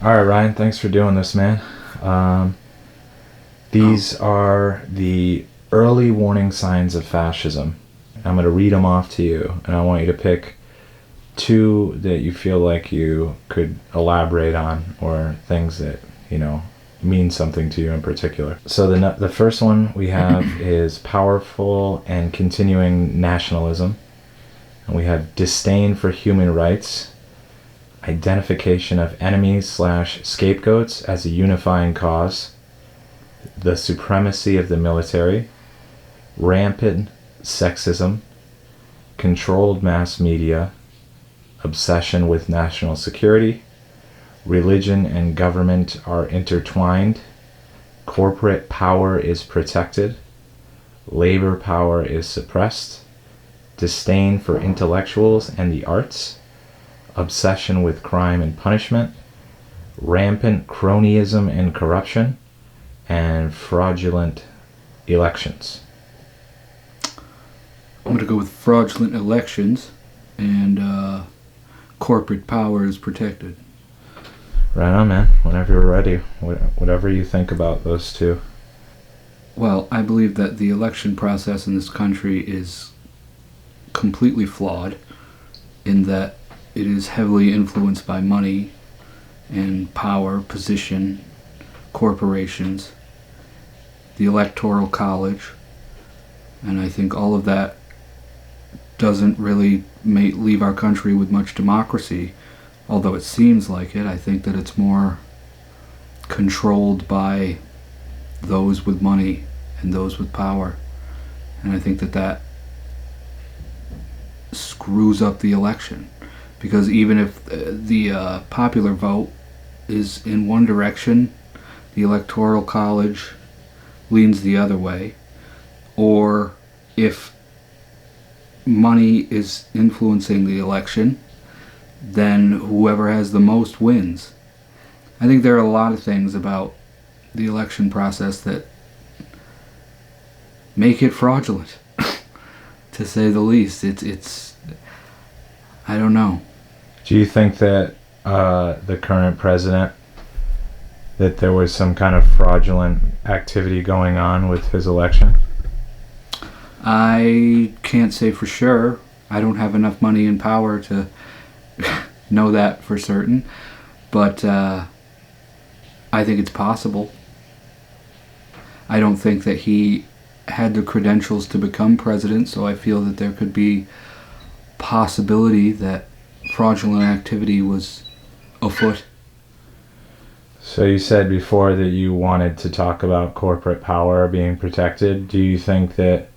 All right, Ryan, thanks for doing this, man. These are the early warning signs of fascism. I'm going to read them off to you, and I want you to pick two that you feel like you could elaborate on, or things that, mean something to you in particular. So the first one we have is powerful and continuing nationalism. And we have disdain for human rights, identification of enemies/scapegoats as a unifying cause, the supremacy of the military, rampant sexism, controlled mass media, obsession with national security, religion and government are intertwined, corporate power is protected, labor power is suppressed, disdain for intellectuals and the arts, obsession with crime and punishment, rampant cronyism and corruption, and fraudulent elections. I'm going to go with fraudulent elections and corporate power is protected. Right on, man. Whenever you're ready. Whatever you think about those two. Well, I believe that the election process in this country is completely flawed in that it is heavily influenced by money and power, position, corporations, the Electoral College, and I think all of that doesn't really leave our country with much democracy, although it seems like it. I think that it's more controlled by those with money and those with power, and I think that screws up the election, because even if the popular vote is in one direction, the Electoral College leans the other way, or if money is influencing the election, then whoever has the most wins. I think there are a lot of things about the election process that make it fraudulent, to say the least. It's I don't know. Do you think that the current president, that there was some kind of fraudulent activity going on with his election? I can't say for sure. I don't have enough money and power to know that for certain, but I think it's possible. I don't think that he had the credentials to become president, so I feel that there could be possibility that fraudulent activity was afoot. So you said before that you wanted to talk about corporate power being protected. Do you think that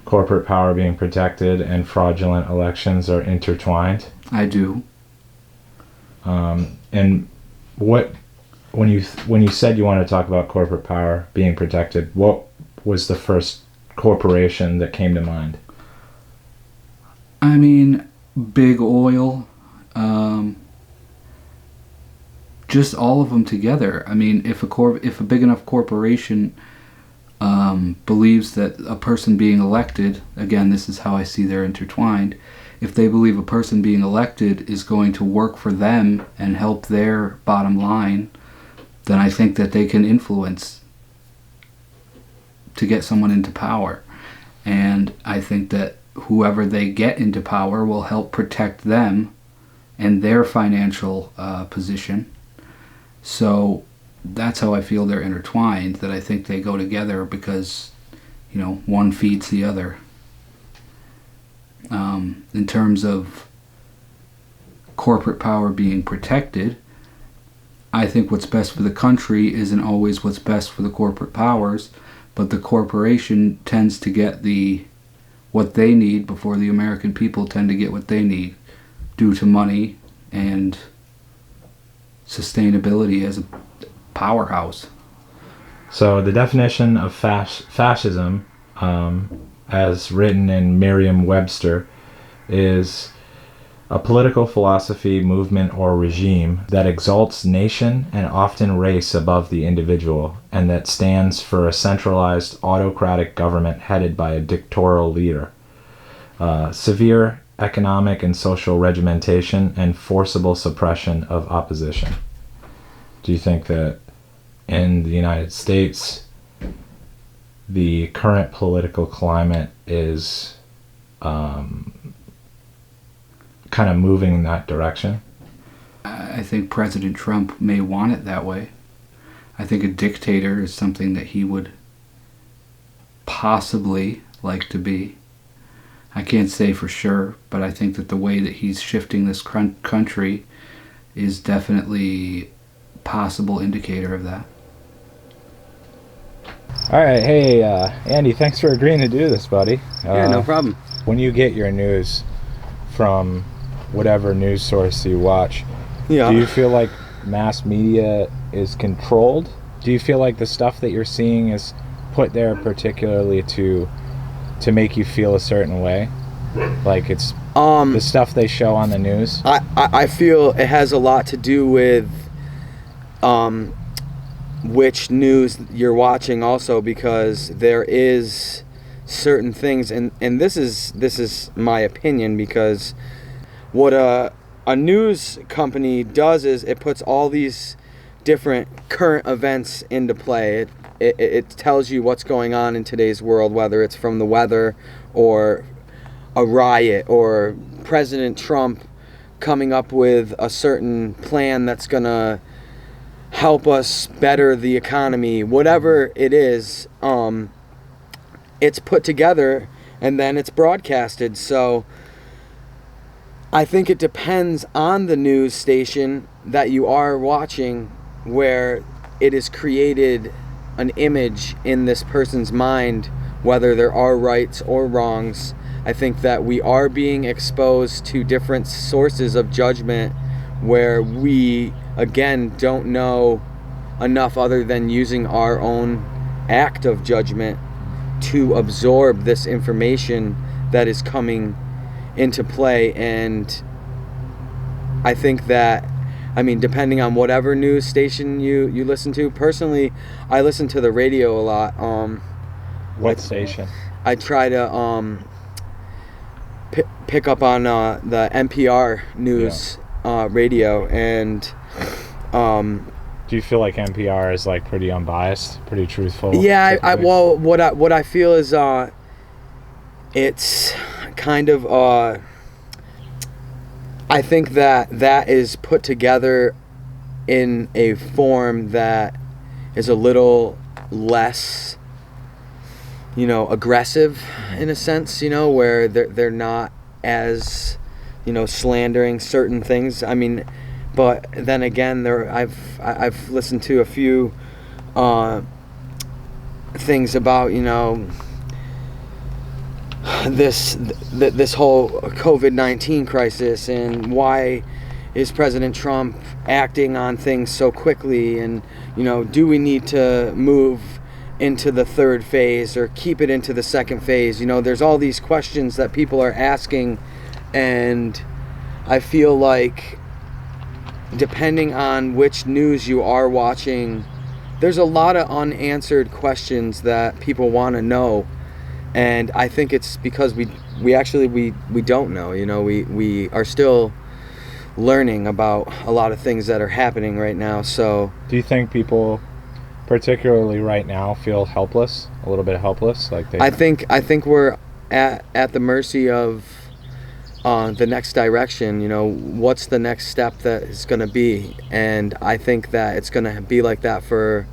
corporate power being protected and fraudulent elections are intertwined? I do. And when you said you wanted to talk about corporate power being protected, what was the first corporation that came to mind? I mean, big oil, just all of them together. I mean, if a big enough corporation believes that a person being elected, again, this is how I see they're intertwined, if they believe a person being elected is going to work for them and help their bottom line, then I think that they can influence to get someone into power. And I think that whoever they get into power will help protect them and their financial position. So that's how I feel they're intertwined, that I think they go together because, one feeds the other. In terms of corporate power being protected, I think what's best for the country isn't always what's best for the corporate powers, but the corporation tends to get what they need before the American people tend to get what they need, due to money and sustainability as a powerhouse. So the definition of fascism, as written in Merriam-Webster, is a political philosophy, movement, or regime that exalts nation and often race above the individual, and that stands for a centralized autocratic government headed by a dictatorial leader. Severe economic and social regimentation and forcible suppression of opposition. Do you think that in the United States, the current political climate is kind of moving in that direction? I think President Trump may want it that way. I think a dictator is something that he would possibly like to be. I can't say for sure, but I think that the way that he's shifting this country is definitely a possible indicator of that. All right, hey, Andy, thanks for agreeing to do this, buddy. Yeah, no problem. When you get your news from whatever news source you watch, Yeah. do you feel like mass media is controlled? Do you feel like the stuff that you're seeing is put there particularly to make you feel a certain way? Like it's the stuff they show on the news? I feel it has a lot to do with which news you're watching also, because there is certain things, and this is my opinion, because what a news company does is it puts all these different current events into play. It tells you what's going on in today's world, whether it's from the weather or a riot or President Trump coming up with a certain plan that's going to help us better the economy. Whatever it is, it's put together and then it's broadcasted. So I think it depends on the news station that you are watching, where it is created an image in this person's mind, whether there are rights or wrongs. I think that we are being exposed to different sources of judgment where we, again, don't know enough other than using our own act of judgment to absorb this information that is coming into play. And I think that, I mean, depending on whatever news station you listen to, personally, I listen to the radio a lot. What station? I try to pick up on the NPR news radio, and do you feel like NPR is like pretty unbiased, pretty truthful? Yeah, well, what I feel is it's kind of I think that is put together in a form that is a little less, aggressive in a sense, where they're not as, slandering certain things. I mean, but then again, I've listened to a few things about, this whole COVID-19 crisis, and why is President Trump acting on things so quickly, and do we need to move into the third phase or keep it into the second phase? There's all these questions that people are asking, and I feel like depending on which news you are watching, there's a lot of unanswered questions that people want to know. And I think it's because we don't know. We are still learning about a lot of things that are happening right now. So do you think people, particularly right now, feel helpless, a little bit helpless? I think we're at the mercy of the next direction. What's the next step that is going to be? And I think that it's going to be like that for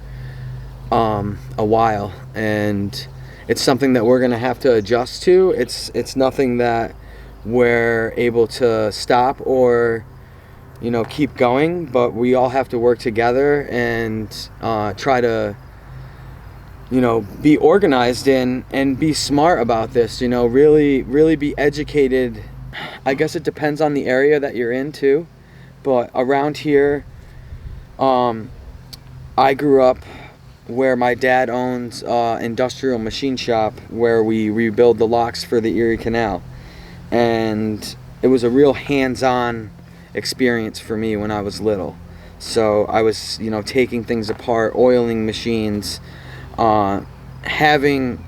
a while, and it's something that we're going to have to adjust to. It's nothing that we're able to stop or keep going, but we all have to work together and try to be organized and be smart about this. Really be educated. I guess it depends on the area that you're in too, but around here, I grew up where my dad owns industrial machine shop where we rebuild the locks for the Erie Canal, and it was a real hands-on experience for me when I was little. So I was taking things apart, oiling machines, having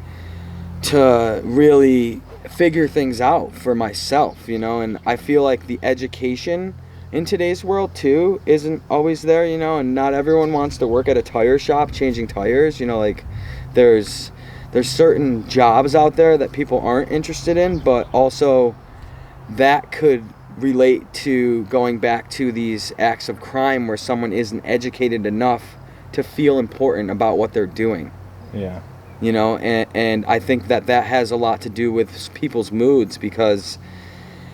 to really figure things out for myself, and I feel like the education in today's world too isn't always there, you know, and not everyone wants to work at a tire shop changing tires, you know, like there's certain jobs out there that people aren't interested in, but also that could relate to going back to these acts of crime where someone isn't educated enough to feel important about what they're doing. Yeah. You know, and I think that has a lot to do with people's moods, because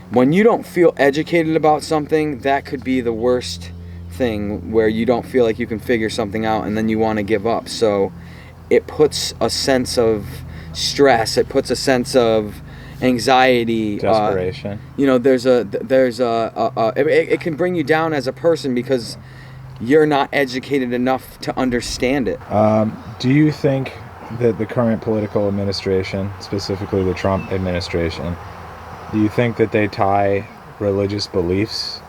when you don't feel educated about something, that could be the worst thing, where you don't feel like you can figure something out and then you want to give up. So it puts a sense of stress, it puts a sense of anxiety, Desperation. you know, it can bring you down as a person because you're not educated enough to understand it. Do you think that the current political administration, specifically the Trump administration, do you think that they tie religious beliefs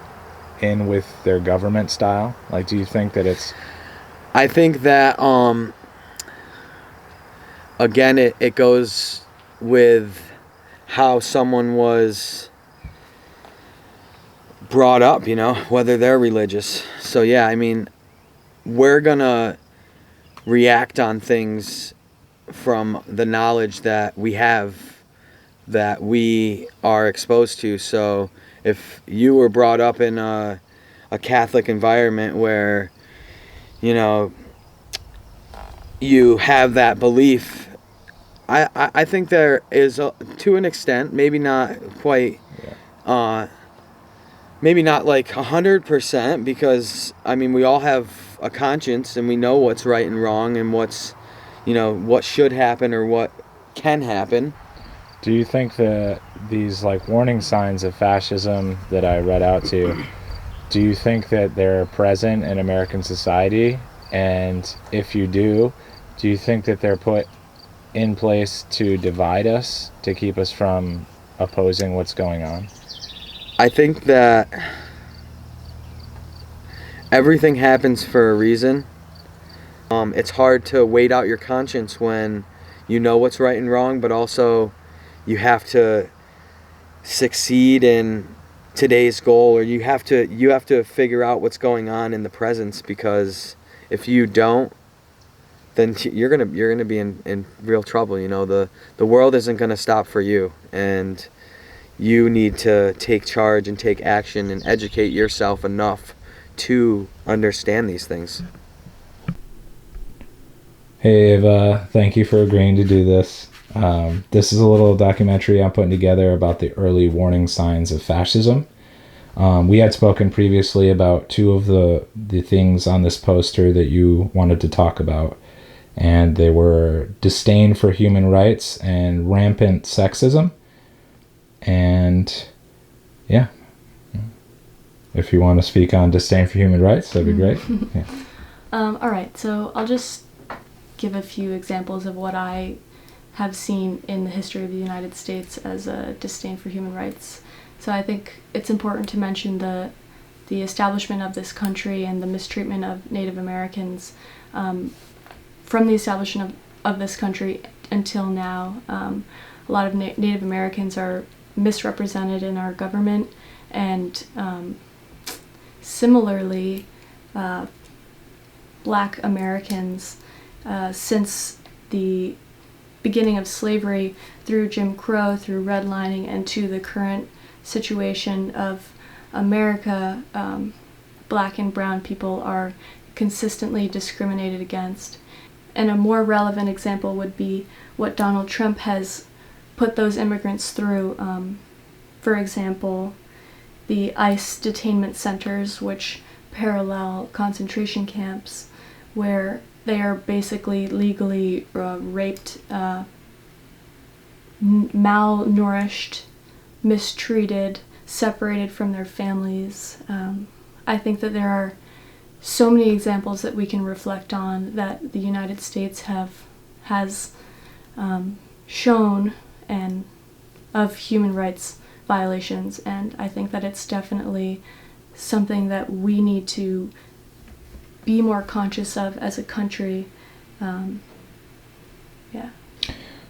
in with their government style? Like, do you think that it's... I think that, again, it goes with how someone was brought up, you know, whether they're religious. So, yeah, I mean, we're going to react on things from the knowledge that we have, that we are exposed to. So if you were brought up in a Catholic environment where, you know, you have that belief, I think there is, to an extent, maybe not quite, maybe not like 100%, because, I mean, we all have a conscience and we know what's right and wrong and what's, you know, what should happen or what can happen. Do you think that these, like, warning signs of fascism that I read out to you, do you think that they're present in American society? And if you do you think that they're put in place to divide us, to keep us from opposing what's going on? I think that everything happens for a reason. It's hard to wait out your conscience when you know what's right and wrong, but also you have to succeed in today's goal, or you have to figure out what's going on in the presence, because if you don't, then you're gonna be in real trouble. You know, the world isn't gonna stop for you, and you need to take charge and take action and educate yourself enough to understand these things. Hey Ava, thank you for agreeing to do this. This is a little documentary I'm putting together about the early warning signs of fascism. We had spoken previously about two of the things on this poster that you wanted to talk about, and they were disdain for human rights and rampant sexism. And yeah, if you want to speak on disdain for human rights, that'd be great. Yeah. All right, so I'll just give a few examples of what I have seen in the history of the United States as a disdain for human rights. So I think it's important to mention the establishment of this country and the mistreatment of Native Americans from the establishment of this country until now. A lot of Native Americans are misrepresented in our government, and similarly, Black Americans, since the beginning of slavery, through Jim Crow, through redlining, and to the current situation of America, Black and brown people are consistently discriminated against. And a more relevant example would be what Donald Trump has put those immigrants through. For example, the ICE detainment centers, which parallel concentration camps, where they are basically legally raped, malnourished, mistreated, separated from their families. I think that there are so many examples that we can reflect on that the United States has shown and of human rights violations, and I think that it's definitely something that we need to be more conscious of as a country. Yeah.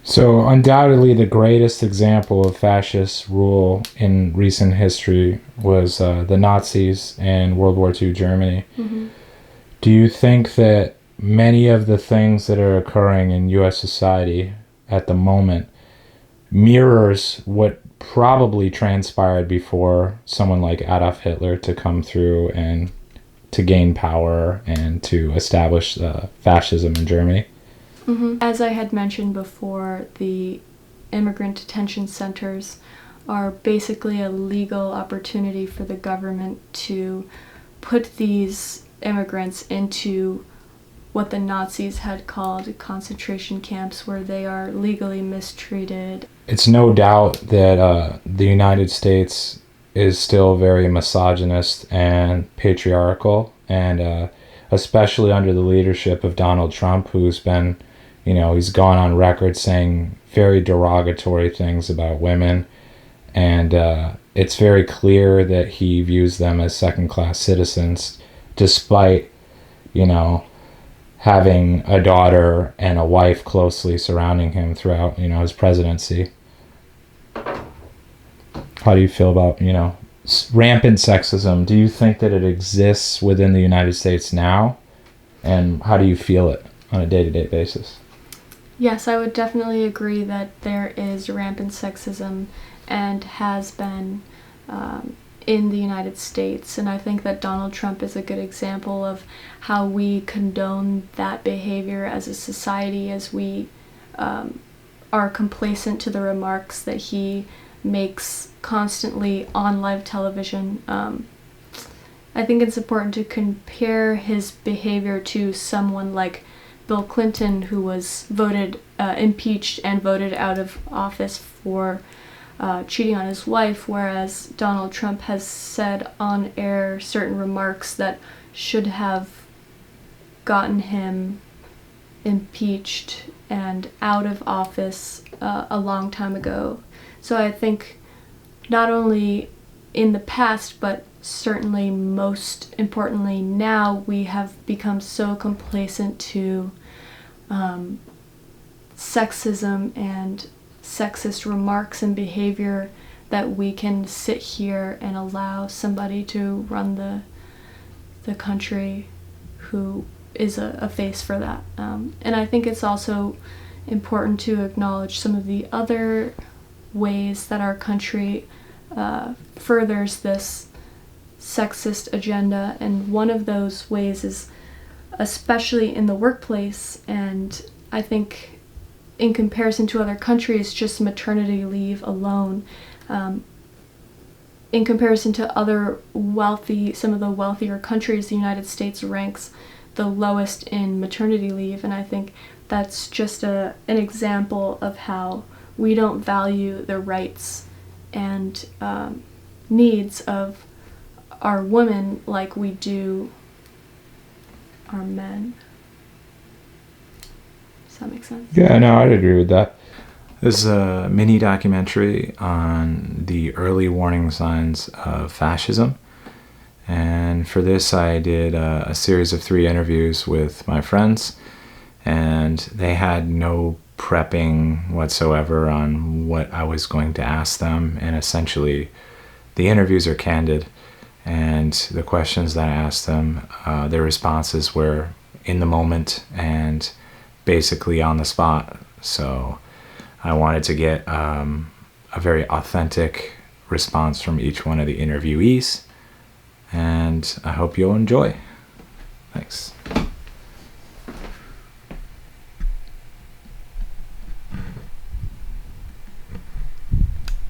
So undoubtedly the greatest example of fascist rule in recent history was the Nazis in World War II Germany. Mm-hmm. Do you think that many of the things that are occurring in U.S. society at the moment mirrors what probably transpired before someone like Adolf Hitler to come through and to gain power and to establish fascism in Germany? Mm-hmm. As I had mentioned before, the immigrant detention centers are basically a legal opportunity for the government to put these immigrants into what the Nazis had called concentration camps, where they are legally mistreated. It's no doubt that the United States is still very misogynist and patriarchal, and especially under the leadership of Donald Trump, who's been, he's gone on record saying very derogatory things about women, and it's very clear that he views them as second-class citizens, despite, having a daughter and a wife closely surrounding him throughout, his presidency. How do you feel about, rampant sexism? Do you think that it exists within the United States now? And how do you feel it on a day-to-day basis? Yes, I would definitely agree that there is rampant sexism and has been in the United States, and I think that Donald Trump is a good example of how we condone that behavior as a society, as we are complacent to the remarks that he makes constantly on live television. I think it's important to compare his behavior to someone like Bill Clinton, who was impeached and voted out of office for cheating on his wife, whereas Donald Trump has said on air certain remarks that should have gotten him impeached and out of office a long time ago. So I think not only in the past, but certainly most importantly now, we have become so complacent to sexism and sexist remarks and behavior that we can sit here and allow somebody to run the country who is a face for that. And I think it's also important to acknowledge some of the other ways that our country furthers this sexist agenda, and one of those ways is especially in the workplace, and I think in comparison to other countries, just maternity leave alone. In comparison to some of the wealthier countries, the United States ranks the lowest in maternity leave, and I think that's just an example of how we don't value the rights and needs of our women like we do our men. Does that make sense? Yeah, no, I'd agree with that. There's a mini documentary on the early warning signs of fascism. And for this, I did a series of 3 interviews with my friends, and they had no prepping whatsoever on what I was going to ask them. And essentially, the interviews are candid, and the questions that I asked them, their responses were in the moment and basically on the spot. So I wanted to get a very authentic response from each one of the interviewees, and I hope you'll enjoy. Thanks.